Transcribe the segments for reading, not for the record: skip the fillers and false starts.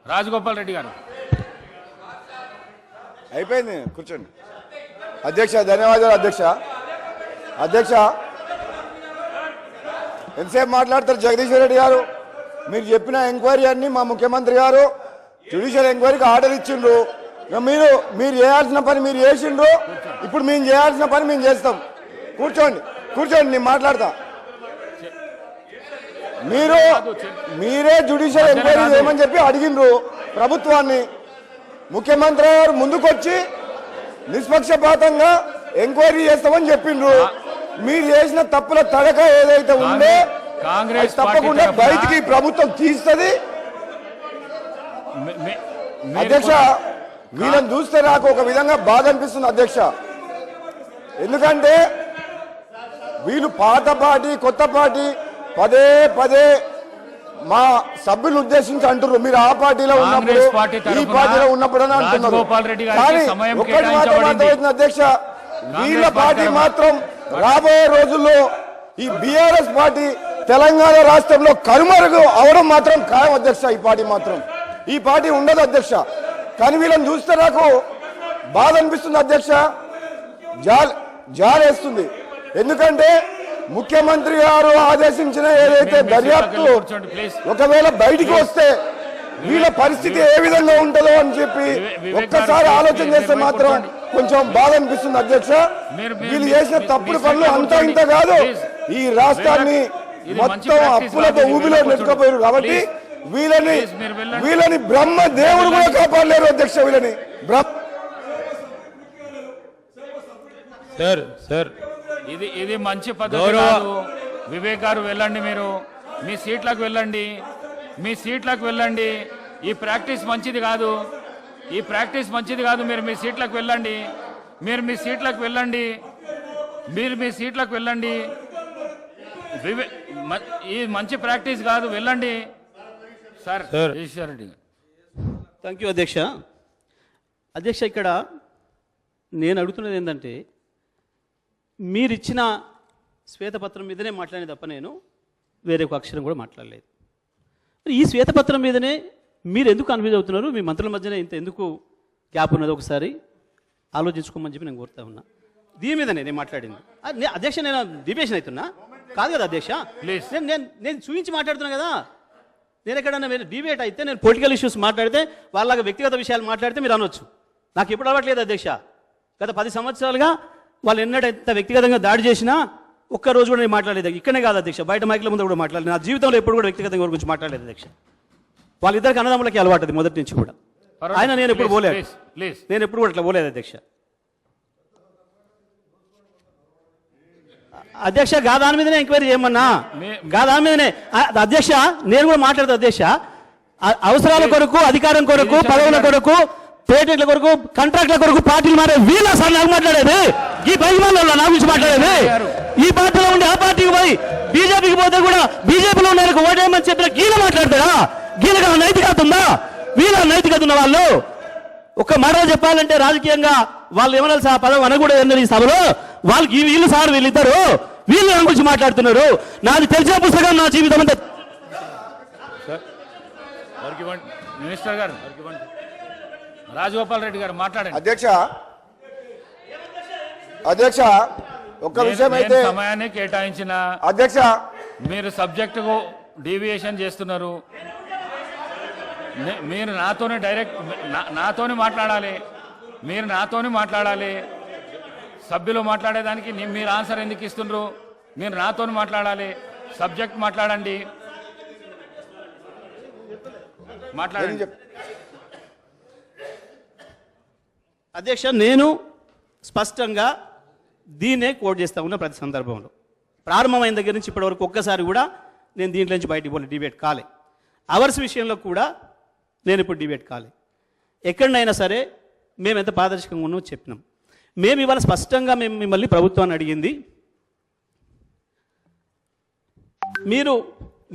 రాజగోపాల్ రెడ్డి గారు అయిపోయింది, కూర్చోండి. అధ్యక్ష ధన్యవాదాలు. అధ్యక్ష ఎంతసేపు మాట్లాడతారు జగదీశ్వర్ రెడ్డి గారు? మీరు చెప్పిన ఎంక్వైరీ అన్ని మా ముఖ్యమంత్రి గారు జ్యుడిషియల్ ఎంక్వైరీకి ఆర్డర్ ఇచ్చిండ్రు. మీరు చేయాల్సిన పని మీరు చేసిండ్రు. ఇప్పుడు మేము చేయాల్సిన పని మేము చేస్తాం. కూర్చోండి నేను మాట్లాడతా. మీరే జ్యుడిషియల్ ఎంక్వైరీ చేయమని చెప్పి అడిగిండ్రు ప్రభుత్వాన్ని. ముఖ్యమంత్రి గారు ముందుకొచ్చి నిష్పక్షపాతంగా ఎంక్వైరీ చేస్తామని చెప్పిండ్రు. మీరు చేసిన తప్పుల తడక ఏదైతే ఉందో కాంగ్రెస్ తప్పకుండా బయటికి ప్రభుత్వం తీస్తుంది. అధ్యక్ష వీళ్ళని చూస్తే నాకు ఒక విధంగా బాధ అనిపిస్తుంది అధ్యక్ష. ఎందుకంటే వీళ్ళు పాత పార్టీ కొత్త పార్టీ పదే పదే మా సభ్యులను ఉద్దేశించి అంటున్నారు మీరు ఆ పార్టీలో ఉన్నప్పుడు ఈ పార్టీలో ఉన్నప్పుడు అని అంటున్నారు. కానీ ఒక్కటి మాత్రం అర్థమవుతుంది అధ్యక్ష, వీళ్ళ పార్టీ మాత్రం రాబోయే రోజుల్లో ఈ బీఆర్ఎస్ పార్టీ తెలంగాణ రాష్ట్రంలో కనుమరుగు అవడం మాత్రం ఖాయం అధ్యక్ష. ఈ పార్టీ ఉండదు అధ్యక్ష. కానీ వీళ్ళని చూస్తే నాకు బాధ అనిపిస్తుంది అధ్యక్ష, జాలేస్తుంది. ఎందుకంటే ముఖ్యమంత్రి గారు ఆదేశించిన ఏదైతే దర్యాప్తు ఒకవేళ బయటికి వస్తే వీళ్ళ పరిస్థితి ఏ విధంగా ఉంటుందో అని చెప్పి ఒక్కసారి ఆలోచన చేస్తే మాత్రం కొంచెం బాధ అనిపిస్తుంది అధ్యక్ష. వీళ్ళు చేసిన తప్పుడు పనులు అంతా ఇంత కాదు, ఈ రాష్ట్రాన్ని మొత్తం అప్పులతో ఊబిలో నెట్టుకుపోయారు. కాబట్టి వీళ్ళని బ్రహ్మ దేవుడు కూడా కాపాడలేరు అధ్యక్ష. వీళ్ళని ఇది మంచి పద్ధతి కాదు. వివేక్ గారు వెళ్ళండి, మీరు మీ సీట్లకు వెళ్ళండి. ఈ ప్రాక్టీస్ మంచిది కాదు. మీరు మీ సీట్లకు వెళ్ళండి. ఈ మంచి ప్రాక్టీస్ కాదు, వెళ్ళండి సార్. రెడ్డి థ్యాంక్ యూ అధ్యక్ష. ఇక్కడ నేను అడుగుతున్నది ఏంటంటే, మీరిచ్చిన శ్వేతపత్రం మీదనే మాట్లాడే తప్ప నేను వేరే ఒక అక్షరం కూడా మాట్లాడలేదు. ఈ శ్వేతపత్రం మీదనే మీరు ఎందుకు కన్ఫ్యూజ్ అవుతున్నారు? మీ మంత్రుల మధ్యన ఇంత ఎందుకు గ్యాప్ ఉన్నది? ఒకసారి ఆలోచించుకోమని చెప్పి నేను కోరుతా ఉన్నా. దీని మీదనే నేను మాట్లాడింది అధ్యక్ష. నేను డిబేషన్ అవుతున్నా కాదు కదా అధ్యక్ష. నేను చూపించి మాట్లాడుతున్నా కదా. నేను ఎక్కడన్నా డిబేట్ అయితే నేను పొలిటికల్ ఇష్యూస్ మాట్లాడితే వాళ్ళగా వ్యక్తిగత విషయాలు మాట్లాడితే మీరు అనొచ్చు. నాకు ఎప్పుడు అవ్వట్లేదు అధ్యక్ష. గత 10 సంవత్సరాలుగా వాళ్ళు ఎన్నడైతే వ్యక్తిగతంగా దాడి చేసినా ఒక్కరోజు కూడా నేను మాట్లాడలేదు. ఇక్కడనే కాదు అధ్యక్ష, బయట మైకుల ముందు కూడా మాట్లాడలేదు. నా జీవితంలో ఎప్పుడు కూడా వ్యక్తిగతంగా గురించి మాట్లాడలేదు అధ్యక్ష. వాళ్ళిద్దరికి అన్నదమ్ములకి అలవాటు మొదటి నుంచి కూడా. ఆయన నేను ఎప్పుడు పోలేదు అట్లా పోలేదు అధ్యక్ష. దాని మీదనే ఎంక్వైరీ చేయమన్నా, దాని మీదనే అధ్యక్ష నేను కూడా మాట్లాడతా అధ్యక్ష. అవసరాల కొరకు, అధికారం కొరకు, పదవుల కొరకు, పేటెంట్ల కొరకు, కాంట్రాక్ట్ల కొరకు పార్టీలు మారే వీళ్ళ సార్ నాకు మాట్లాడేది. ఈ 10 మందిలో నా గురించి మాట్లాడేది. ఈ పార్టీలో ఉండి ఆ పార్టీకి పోయి బీజేపీకి పోతే కూడా బీజేపీలో ఉన్న ఓటేయమని చెప్పిన గీల మాట్లాడతారా? గీలగా నైతికత ఉందా? వీళ్ళ నైతికత ఉన్న వాళ్ళు ఒక మాట చెప్పాలంటే రాజకీయంగా వాళ్ళు ఏమన్నా సార్ పదవి అనకూడదు ఈ సభలో. వాళ్ళకి వీళ్ళు సార్ వీళ్ళిద్దరు వీళ్ళు నా గురించి మాట్లాడుతున్నారు. నాది తెలిసిన పుస్తకం నా జీవితం అంతా. మినిస్టర్ గారు రాజగోపాల్ రెడ్డి గారు మాట్లాడండి. అధ్యక్ష ఒక్క విషయం అయితే సమయాన్ని కేటాయించిన అధ్యక్ష మీరు సబ్జెక్టుకు డీవియేషన్ చేస్తున్నారు. మీరు నాతోనే డైరెక్ట్ నాతోనే మాట్లాడాలి. సభ్యులు మాట్లాడేదానికి మీరు ఆన్సర్ ఎందుకు ఇస్తున్నారు? మీరు నాతోనే మాట్లాడాలి. సబ్జెక్ట్ మాట్లాడండి. అధ్యక్ష నేను స్పష్టంగా దీన్నే కోట్ చేస్తా ఉన్నా. ప్రతి సందర్భంలో ప్రారంభమైన దగ్గర నుంచి ఇప్పటివరకు ఒక్కసారి కూడా నేను దీంట్లో నుంచి బయటికి పోలే, డిబేట్ కాలే. అవర్స్ విషయంలో కూడా నేను ఇప్పుడు డిబేట్ కాలే. ఎక్కడైనా సరే మేము ఎంత పారదర్శకంగా ఉన్నామో చెప్పినాం. మేము ఇవాళ స్పష్టంగా మిమ్మల్ని ప్రభుత్వాన్ని అడిగింది,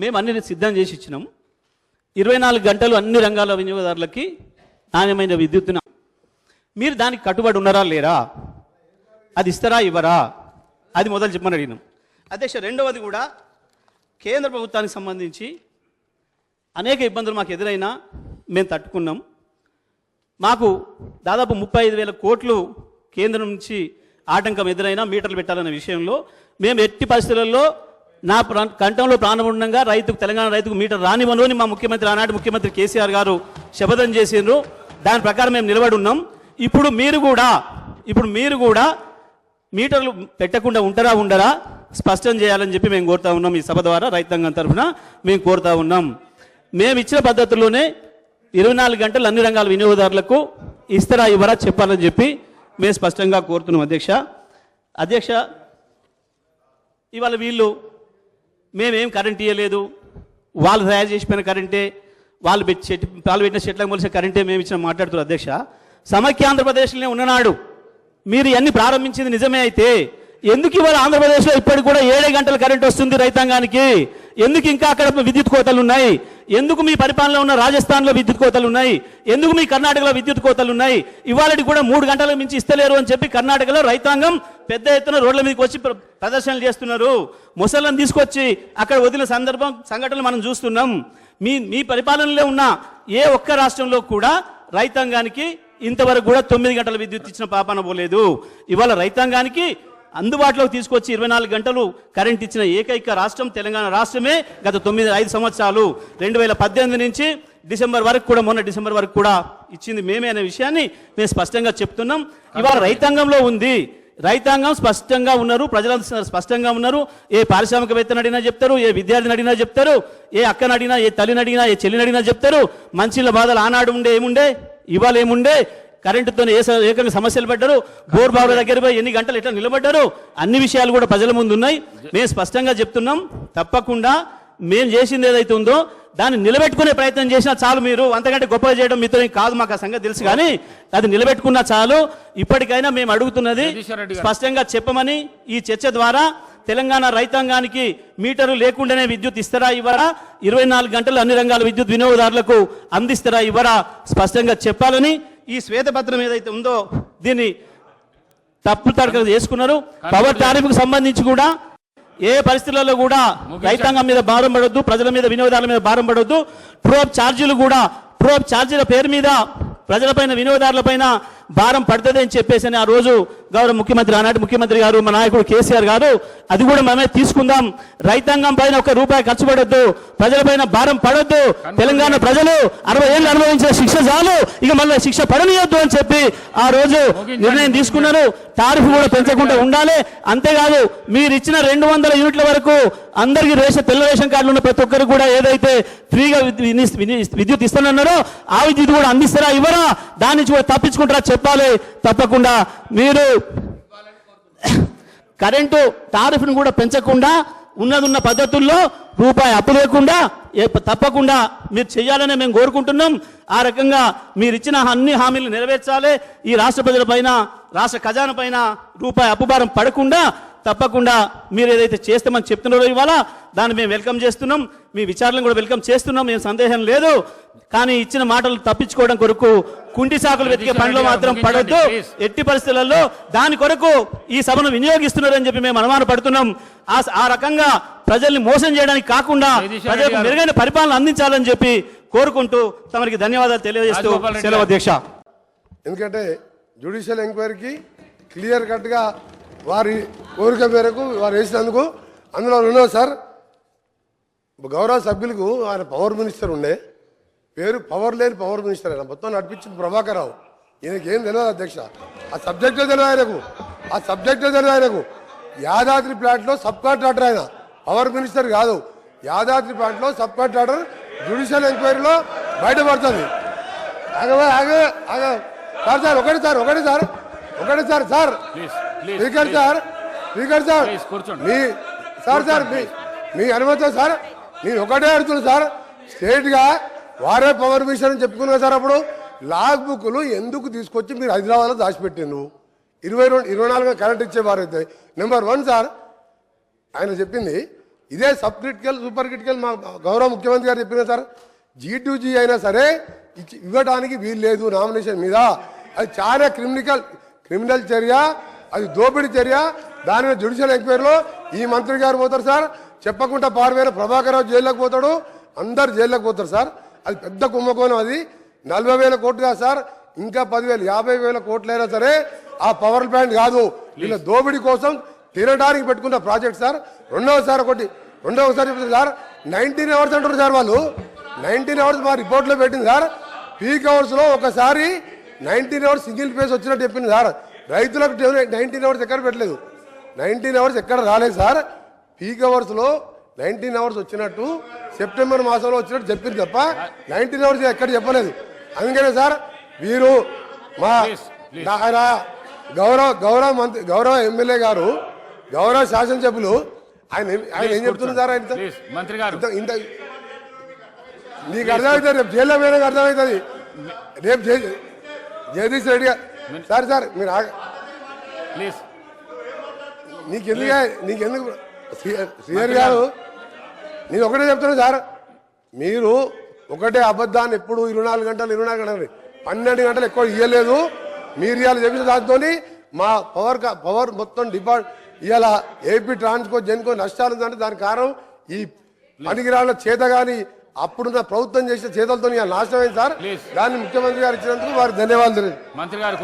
మేము అన్ని సిద్ధం చేసి ఇచ్చినాం. 24 గంటలు అన్ని రంగాల వినియోగదారులకి నాణ్యమైన విద్యుత్తున మీరు దానికి కట్టుబడి ఉన్నారా లేరా? అది ఇస్తారా ఇవ్వరా? అది మొదలు చెప్పమని అడిగినాం అధ్యక్ష. రెండవది కూడా కేంద్ర ప్రభుత్వానికి సంబంధించి అనేక ఇబ్బందులు మాకు ఎదురైనా మేము తట్టుకున్నాం. మాకు దాదాపు 35,000 కోట్లు కేంద్రం నుంచి ఆటంకం ఎదురైనా మీటర్లు పెట్టాలనే విషయంలో మేము ఎట్టి పరిస్థితులలో నా కంఠంలో ప్రాణం ఉండగా తెలంగాణ రైతుకు మీటర్ రానివ్వను అని మా ముఖ్యమంత్రి ఆనాటి ముఖ్యమంత్రి కేసీఆర్ గారు శపథం చేసిండ్రు. దాని ప్రకారం మేము నిలబడి ఉన్నాం. ఇప్పుడు మీరు కూడా మీటర్లు పెట్టకుండా ఉంటారా ఉండరా స్పష్టం చేయాలని చెప్పి మేము కోరుతా ఉన్నాం. ఈ సభ ద్వారా రైతాంగం తరఫున మేము కోరుతా ఉన్నాం. మేము ఇచ్చిన పద్ధతుల్లోనే 24 గంటలు అన్ని రంగాల వినియోగదారులకు ఇస్తారా ఇవ్వరా చెప్పాలని చెప్పి మేము స్పష్టంగా కోరుతున్నాం. అధ్యక్ష ఇవాళ వీళ్ళు మేమేం కరెంట్ ఇవ్వలేదు, వాళ్ళు తయారు చేసిపోయిన కరెంటే, వాళ్ళు పెట్టిన చెట్లకు మొలిసిన కరెంటే మేము ఇచ్చిన మాట్లాడుతున్నారు. అధ్యక్ష, సమైక్య ఆంధ్రప్రదేశ్లోనే ఉన్ననాడు మీరు ఇవన్నీ ప్రారంభించింది నిజమే అయితే ఎందుకు ఇవాళ ఆంధ్రప్రదేశ్లో ఇప్పటికి కూడా 7 గంటల కరెంట్ వస్తుంది రైతాంగానికి? ఎందుకు ఇంకా అక్కడ విద్యుత్ కోతలు ఉన్నాయి? ఎందుకు మీ పరిపాలనలో ఉన్న రాజస్థాన్లో విద్యుత్ కోతలు ఉన్నాయి? ఎందుకు మీ కర్ణాటకలో విద్యుత్ కోతలు ఉన్నాయి? ఇవాళకి కూడా 3 గంటలకు మించి ఇస్తలేరు అని చెప్పి కర్ణాటకలో రైతాంగం పెద్ద ఎత్తున రోడ్ల మీదకి వచ్చి ప్రదర్శనలు చేస్తున్నారు. ముసళ్ళను తీసుకొచ్చి అక్కడ వదిలిన సంఘటనలు మనం చూస్తున్నాం. మీ పరిపాలనలో ఉన్న ఏ ఒక్క రాష్ట్రంలో కూడా రైతాంగానికి ఇంతవరకు కూడా 9 గంటల విద్యుత్ ఇచ్చిన పాపాన పోలేదు. ఇవాళ రైతాంగానికి అందుబాటులోకి తీసుకొచ్చి 24 గంటలు కరెంట్ ఇచ్చిన ఏకైక రాష్ట్రం తెలంగాణ రాష్ట్రమే. గత 5 సంవత్సరాలు 2018 నుంచి మొన్న డిసెంబర్ వరకు కూడా ఇచ్చింది మేమే అనే విషయాన్ని మేము స్పష్టంగా చెప్తున్నాం. ఇవాళ రైతాంగంలో ఉంది, రైతాంగం స్పష్టంగా ఉన్నారు, ప్రజలంతా స్పష్టంగా ఉన్నారు. ఏ పారిశ్రామికవేత్తను అడిగినా చెప్తారు, ఏ విద్యార్థిని అడిగినా చెప్తారు, ఏ అక్కని అడిగినా, ఏ తల్లిని అడిగినా, ఏ చెల్లిని అడిగినా చెప్తారు. మంచిల బాధలు ఆనాడు ఏముండే ఇవాళ ఏముండే, కరెంటుతో ఏకంగా సమస్యలు పడ్డారు, బోర్ బావుల దగ్గర పోయి ఎన్ని గంటలు ఎట్లా నిలబడ్డారు, అన్ని విషయాలు కూడా ప్రజల ముందు ఉన్నాయి. మేము స్పష్టంగా చెప్తున్నాం, తప్పకుండా మేము చేసింది ఏదైతే ఉందో దాన్ని నిలబెట్టుకునే ప్రయత్నం చేసినా చాలు. మీరు అంతకంటే గొప్పగా చేయడం మీతో కాదు, మాకు ఆ సంగతి తెలుసు, కానీ అది నిలబెట్టుకున్నా చాలు. ఇప్పటికైనా మేము అడుగుతున్నది స్పష్టంగా చెప్పమని, ఈ చర్చ ద్వారా తెలంగాణ రైతాంగానికి మీటరు లేకుండానే విద్యుత్ ఇస్తారా ఇవ్వరా, 24 గంటలు అన్ని రంగాల విద్యుత్ వినియోగదారులకు అందిస్తారా ఇవ్వరా స్పష్టంగా చెప్పాలని, ఈ శ్వేతపత్రం ఏదైతే ఉందో దీన్ని తప్పు తడకలు చేసుకున్నారు. పవర్ టారిఫ్కు సంబంధించి కూడా ఏ పరిస్థితులలో కూడా రైతాంగం మీద భారం పడొద్దు, ప్రజల మీద వినియోగదారుల మీద భారం పడొద్దు. ట్రోప్ ఛార్జీల పేరు మీద ప్రజలపైన వినియోగదారులపైన భారం పడుతుంది అని చెప్పేసి ఆ రోజు గౌరవ ముఖ్యమంత్రి ఆనాటి ముఖ్యమంత్రి గారు మా నాయకుడు కేసీఆర్ గారు అది కూడా మనమే తీసుకుందాం. రైతాంగం పైన ₹1 ఖర్చు పడొద్దు, ప్రజలపైన భారం పడొద్దు. తెలంగాణ ప్రజలు 60 ఏళ్ళు అనుభవించిన శిక్ష చాలు, ఇక మళ్ళీ శిక్ష పడనీయొద్దు అని చెప్పి ఆ రోజు నిర్ణయం తీసుకున్నారు. టారిఫ్ కూడా పెంచకుండా ఉండాలి. అంతేకాదు మీరు ఇచ్చిన 200 యూనిట్ల వరకు అందరికీ తెల్ల రేషన్ కార్డులు ఉన్న ప్రతి ఒక్కరు కూడా ఏదైతే ఫ్రీగా విద్యుత్ ఇస్తానన్నారో ఆ విద్యుత్ కూడా అందిస్తారా ఇవ్వరా, దాని నుంచి కూడా తప్పించుకుంటారా చెప్పాలి. తప్పకుండా మీరు కరెంటు టారిఫ్ను కూడా పెంచకుండా ఉన్నదున్న పద్ధతుల్లో రూపాయి అప్పు లేకుండా తప్పకుండా మీరు చేయాలని మేము కోరుకుంటున్నాం. ఆ రకంగా మీరు ఇచ్చిన అన్ని హామీలు నెరవేర్చాలి. ఈ రాష్ట్ర ప్రజలపైన, రాష్ట్ర ఖజానా పైన రూపాయి అప్పుభారం పడకుండా తప్పకుండా మీరు ఏదైతే చేస్తామని చెప్తున్నారో ఇవాళ దాన్ని మేము వెల్కమ్ చేస్తున్నాం. మీ విచారణను కూడా వెల్కమ్ చేస్తున్నాం, ఏం సందేహం లేదు. కానీ ఇచ్చిన మాటలు తప్పించుకోవడం కొరకు కుంటి సాకులు వెతికే పనిలో మాత్రం పడొద్దు. ఎట్టి పరిస్థితులలో దాని కొరకు ఈ సభను వినియోగిస్తున్నారని చెప్పి మేము అనుమానపడుతున్నాం. ఆ రకంగా ప్రజల్ని మోసం చేయడానికి కాకుండా ప్రజలకు మెరుగైన పరిపాలన అందించాలని చెప్పి కోరుకుంటూ తమరికి ధన్యవాదాలు తెలియజేస్తూ సెలవు అధ్యక్ష. ఎందుకంటే జ్యుడిషియల్ ఎంక్వైరీకి క్లియర్ కట్గా వారి కోరిక మేరకు వారు వేసినందుకు అందులో ఉన్నావు సార్. గౌరవ సభ్యులకు ఆయన పవర్ మినిస్టర్ ఉండే పేరు పవర్ లేని పవర్ మినిస్టర్ ఆయన మొత్తం నడిపించింది ప్రభాకర్ రావు. ఈయనకి ఏం తెలియదు అధ్యక్ష, ఆ సబ్జెక్టే తెలియదు ఆయనకు. యాదాద్రి ప్లాంట్లో సబ్ కాంట్రాక్టర్ ఆయన, పవర్ మినిస్టర్ కాదు. యాదాద్రి ప్లాంట్లో సబ్ కాంట్రాక్టర్ జ్యుడిషియల్ ఎంక్వైరీలో బయటపడుతుంది. ఒకటి సార్ మీ అనుమతి సార్, నేను ఒకటే అడుగుతున్నా సార్. స్టేట్గా వారే పవర్ మినిస్టర్ అని చెప్పుకున్నా సార్. అప్పుడు లాగ్ బుక్లు ఎందుకు తీసుకొచ్చి మీరు హైదరాబాద్లో దాచిపెట్టిండ్రు? 24 కరెంట్ ఇచ్చేవారైతే నెంబర్ 1 సార్. ఆయన చెప్పింది ఇదే సబ్ క్రిటికల్ సూపర్ క్రిటికల్ మా గౌరవ ముఖ్యమంత్రి గారు చెప్పిన సార్. G2G అయినా సరే ఇవ్వడానికి వీలు లేదు నామినేషన్ మీద. అది చాలా క్రిమినల్ చర్య, అది దోపిడీ చర్య. దాని మీద జ్యుడిషియల్ ఎంక్వైరీలో ఈ మంత్రి గారు పోతారు సార్, చెప్పకుండా పారిపోయిన ప్రభాకర్ రావు జైల్లోకి పోతాడు, అందరు జైల్లోకి పోతారు సార్. అది పెద్ద కుంభకోణం. అది 40,000 కోట్లు కాదు సార్, ఇంకా 10,000 50,000 కోట్లైనా సరే ఆ పవర్ ప్లాంట్ కాదు, వీళ్ళ దోపిడీ కోసం తినడానికి పెట్టుకున్న ప్రాజెక్ట్ సార్. రెండవసారి చెప్తుంది సార్ 19 అవర్స్ అంటారు సార్ వాళ్ళు. 19 అవర్స్ మా రిపోర్ట్లో పెట్టింది సార్. పీక్ అవర్స్లో ఒకసారి 19 అవర్స్ సింగిల్ ఫేజ్ వచ్చినట్టు చెప్పింది సార్. రైతులకు 19 అవర్స్ ఎక్కడ పెట్టలేదు, 19 అవర్స్ ఎక్కడ రాలేదు సార్. పీక్ అవర్స్లో 19 అవర్స్ వచ్చినట్టు సెప్టెంబర్ మాసంలో వచ్చినట్టు చెప్పింది తప్ప 19 అవర్స్ ఎక్కడ చెప్పలేదు. అందుకనే సార్ వీరు మా ఆయన గౌరవ ఎమ్మెల్యే గారు, గౌరవ శాసనసభ్యులు ఆయన ఏం చెప్తున్నారు సార్? ఆయన ప్లీజ్ మంత్రి గారు ఇంత నీకు అర్థమవుతుంది, రేపు జైల్లో పోయినాక అర్థమవుతుంది. రేపు జగదీష్ రెడ్డి గారు సార్ మీరు ప్లీజ్ నీకెందుకు శ్రీహరి గారు, నేను ఒకటే చెప్తున్నాను సార్, మీరు ఒకటే అబద్ధాన్ని ఎప్పుడు 24 గంటలు 12 గంటలు ఎక్కువ ఇవ్వలేదు. మీరు ఇవాళ చెప్పిన దాంతో మా పవర్ మొత్తం ఇవాళ ఏపీ ట్రాన్స్కో జెన్కో నష్టాలు ఉందంటే దానికి కారణం ఈ పనికిరాళ్ళ చేత కానీ అప్పుడున్న ప్రభుత్వం చేసిన చేతలతో నాశనమైంది సార్. దాన్ని ముఖ్యమంత్రి గారు ఇచ్చినందుకు వారికి ధన్యవాదాలు. మంత్రి గారు